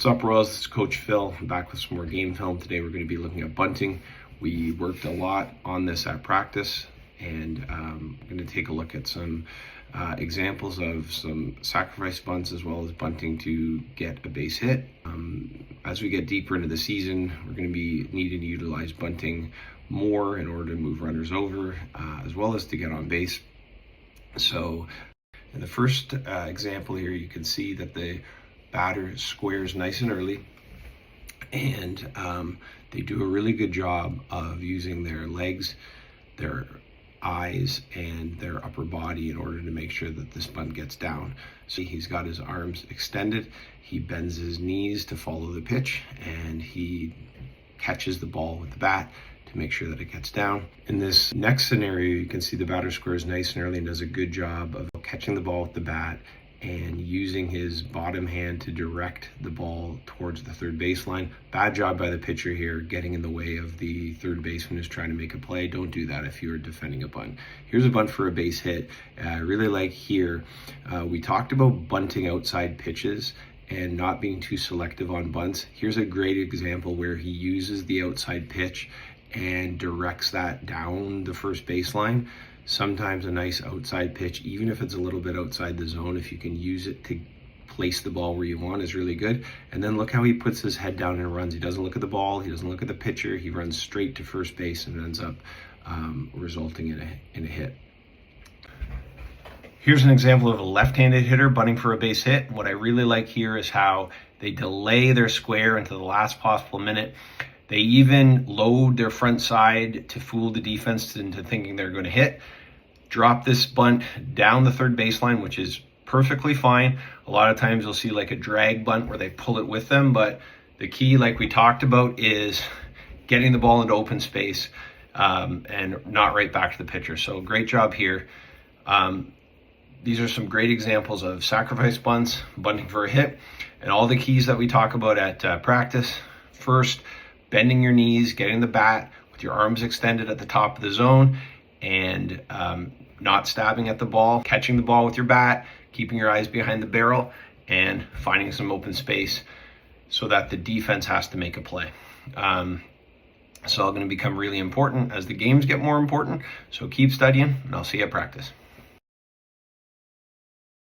What's up, Royals? This is Coach Phil. I'm back with some more game film. Today we're going to be looking at bunting. We worked a lot on this at practice, and I'm going to take a look at some examples of some sacrifice bunts as well as bunting to get a base hit. As we get deeper into the season, we're going to be needing to utilize bunting more in order to move runners over, as well as to get on base. So in the first example here, you can see that the batter squares nice and early, and they do a really good job of using their legs, their eyes, and their upper body in order to make sure that this bunt gets down. So he's got his arms extended, he bends his knees to follow the pitch, and he catches the ball with the bat to make sure that it gets down. In this next scenario, you can see the batter squares nice and early and does a good job of catching the ball with the bat and using his bottom hand to direct the ball towards the third baseline. Bad job by the pitcher here, getting in the way of the third baseman who's trying to make a play. Don't do that if you're defending a bunt. Here's a bunt for a base hit. I really like here, we talked about bunting outside pitches and not being too selective on bunts. Here's a great example where he uses the outside pitch and directs that down the first baseline. Sometimes a nice outside pitch, even if it's a little bit outside the zone, if you can use it to place the ball where you want, is really good. And then look how he puts his head down and runs. He doesn't look at the ball, he doesn't look at the pitcher, he runs straight to first base and ends up resulting in a hit. Here's an example of a left-handed hitter bunting for a base hit. What I really like here is how they delay their square into the last possible minute. They even load their front side to fool the defense into thinking they're going to hit. Drop this bunt down the third baseline, which is perfectly fine. A lot of times you'll see like a drag bunt where they pull it with them, but the key, like we talked about, is getting the ball into open space and not right back to the pitcher. So great job here. These are some great examples of sacrifice bunts, bunting for a hit, and all the keys that we talk about at practice. First, bending your knees, getting the bat with your arms extended at the top of the zone, and not stabbing at the ball, catching the ball with your bat, keeping your eyes behind the barrel, and finding some open space so that the defense has to make a play. It's all going to become really important as the games get more important, so keep studying, and I'll see you at practice.